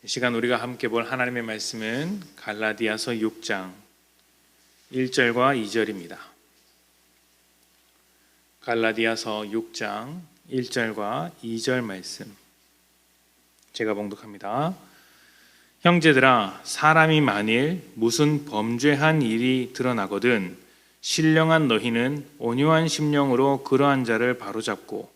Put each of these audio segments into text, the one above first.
이 시간 우리가 함께 볼 하나님의 말씀은 갈라디아서 6장 1절과 2절입니다. 갈라디아서 6장 1절과 2절 말씀 제가 봉독합니다. 형제들아, 사람이 만일 무슨 범죄한 일이 드러나거든 신령한 너희는 온유한 심령으로 그러한 자를 바로잡고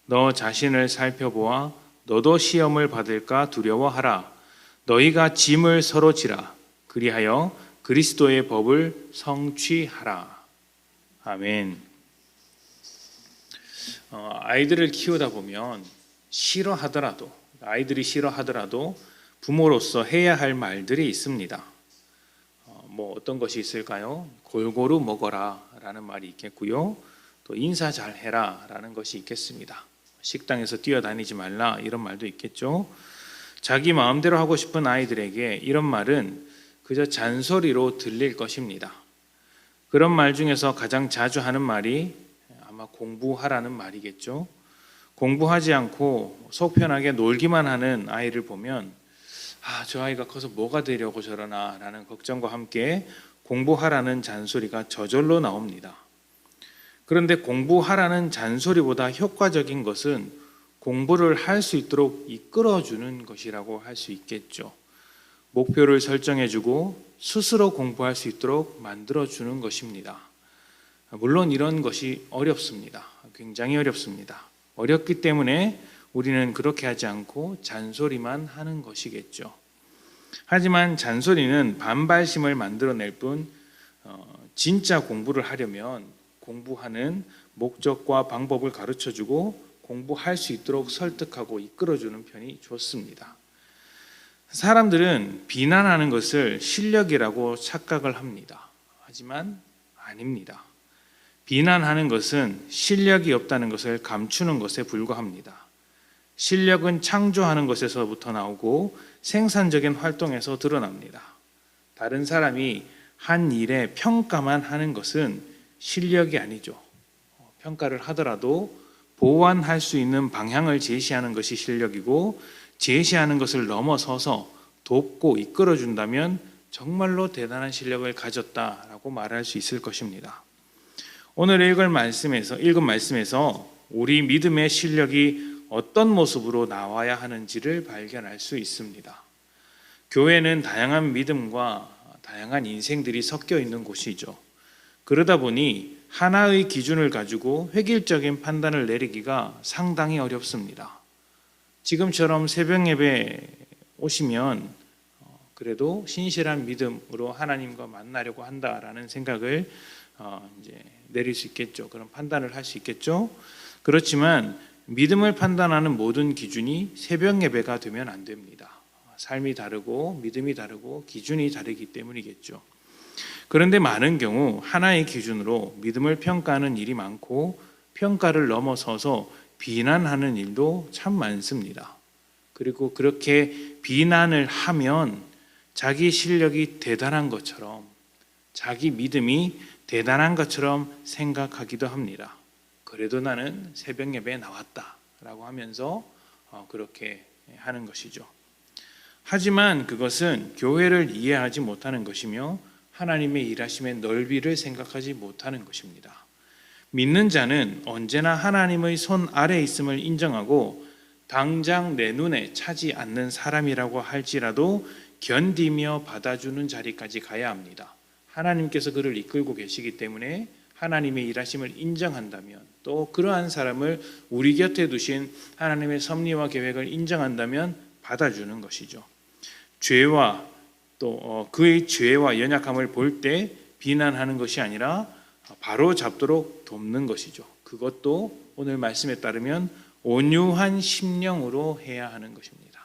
너 자신을 살펴보아 너도 시험을 받을까 두려워하라. 너희가 짐을 서로 지라. 그리하여 그리스도의 법을 성취하라. 아멘. 아이들을 키우다 보면 아이들이 싫어하더라도 부모로서 해야 할 말들이 있습니다. 어떤 것이 있을까요? 골고루 먹어라 라는 말이 있겠고요. 또 인사 잘 해라 라는 것이 있겠습니다. 식당에서 뛰어다니지 말라 이런 말도 있겠죠. 자기 마음대로 하고 싶은 아이들에게 이런 말은 그저 잔소리로 들릴 것입니다. 그런 말 중에서 가장 자주 하는 말이 아마 공부하라는 말이겠죠. 공부하지 않고 속 편하게 놀기만 하는 아이를 보면 저 아이가 커서 뭐가 되려고 저러나 라는 걱정과 함께 공부하라는 잔소리가 저절로 나옵니다. 그런데 공부하라는 잔소리보다 효과적인 것은 공부를 할 수 있도록 이끌어주는 것이라고 할 수 있겠죠. 목표를 설정해주고 스스로 공부할 수 있도록 만들어주는 것입니다. 물론 이런 것이 어렵습니다. 굉장히 어렵습니다. 어렵기 때문에 우리는 그렇게 하지 않고 잔소리만 하는 것이겠죠. 하지만 잔소리는 반발심을 만들어낼 뿐 진짜 공부를 하려면 공부하는 목적과 방법을 가르쳐주고 공부할 수 있도록 설득하고 이끌어주는 편이 좋습니다. 사람들은 비난하는 것을 실력이라고 착각을 합니다. 하지만 아닙니다. 비난하는 것은 실력이 없다는 것을 감추는 것에 불과합니다. 실력은 창조하는 것에서부터 나오고 생산적인 활동에서 드러납니다. 다른 사람이 한 일에 평가만 하는 것은 실력이 아니죠. 평가를 하더라도 보완할 수 있는 방향을 제시하는 것이 실력이고 제시하는 것을 넘어서서 돕고 이끌어준다면 정말로 대단한 실력을 가졌다라고 말할 수 있을 것입니다. 오늘 읽은 말씀에서 우리 믿음의 실력이 어떤 모습으로 나와야 하는지를 발견할 수 있습니다. 교회는 다양한 믿음과 다양한 인생들이 섞여 있는 곳이죠. 그러다 보니 하나의 기준을 가지고 획일적인 판단을 내리기가 상당히 어렵습니다. 지금처럼 새벽 예배 오시면 그래도 신실한 믿음으로 하나님과 만나려고 한다라는 생각을 이제 내릴 수 있겠죠. 그런 판단을 할 수 있겠죠. 그렇지만 믿음을 판단하는 모든 기준이 새벽 예배가 되면 안 됩니다. 삶이 다르고 믿음이 다르고 기준이 다르기 때문이겠죠. 그런데 많은 경우 하나의 기준으로 믿음을 평가하는 일이 많고 평가를 넘어서서 비난하는 일도 참 많습니다. 그리고 그렇게 비난을 하면 자기 실력이 대단한 것처럼 자기 믿음이 대단한 것처럼 생각하기도 합니다. 그래도 나는 새벽 예배에 나왔다라고 하면서 그렇게 하는 것이죠. 하지만 그것은 교회를 이해하지 못하는 것이며 하나님의 일하심의 넓이를 생각하지 못하는 것입니다. 믿는 자는 언제나 하나님의 손 아래에 있음을 인정하고 당장 내 눈에 차지 않는 사람이라고 할지라도 견디며 받아주는 자리까지 가야 합니다. 하나님께서 그를 이끌고 계시기 때문에 하나님의 일하심을 인정한다면 또 그러한 사람을 우리 곁에 두신 하나님의 섭리와 계획을 인정한다면 받아주는 것이죠. 죄와 또 그의 죄와 연약함을 볼 때 비난하는 것이 아니라 바로 잡도록 돕는 것이죠. 그것도 오늘 말씀에 따르면 온유한 심령으로 해야 하는 것입니다.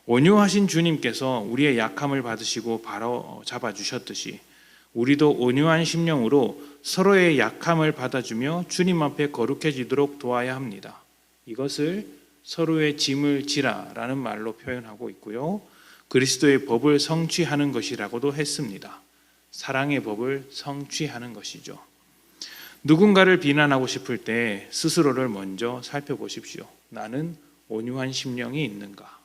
온유하신 주님께서 우리의 약함을 받으시고 바로 잡아주셨듯이 우리도 온유한 심령으로 서로의 약함을 받아주며 주님 앞에 거룩해지도록 도와야 합니다. 이것을 서로의 짐을 지라라는 말로 표현하고 있고요. 그리스도의 법을 성취하는 것이라고도 했습니다. 사랑의 법을 성취하는 것이죠. 누군가를 비난하고 싶을 때 스스로를 먼저 살펴보십시오. 나는 온유한 심령이 있는가?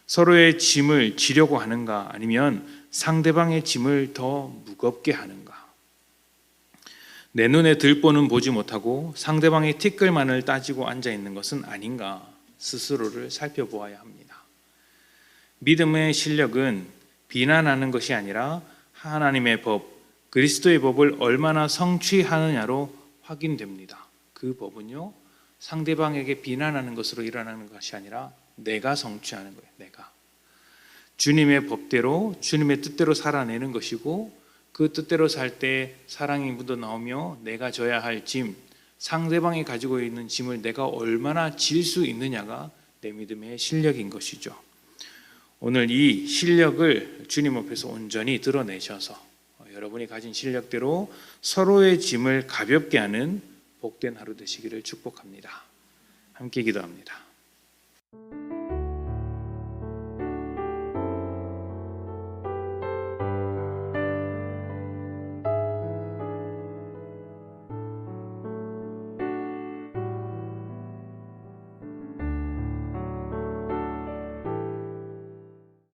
서로의 짐을 지려고 하는가? 아니면 상대방의 짐을 더 무겁게 하는가? 내 눈에 들보는 보지 못하고 상대방의 티끌만을 따지고 앉아 있는 것은 아닌가? 스스로를 살펴보아야 합니다. 믿음의 실력은 비난하는 것이 아니라 하나님의 법, 그리스도의 법을 얼마나 성취하느냐로 확인됩니다. 그 법은요, 상대방에게 비난하는 것으로 일어나는 것이 아니라 내가 성취하는 거예요. 내가 주님의 법대로, 주님의 뜻대로 살아내는 것이고, 그 뜻대로 살 때 사랑이 묻어나오며 내가 져야 할 짐, 상대방이 가지고 있는 짐을 내가 얼마나 질 수 있느냐가 내 믿음의 실력인 것이죠. 오늘 이 실력을 주님 앞에서 온전히 드러내셔서 여러분이 가진 실력대로 서로의 짐을 가볍게 하는 복된 하루 되시기를 축복합니다. 함께 기도합니다.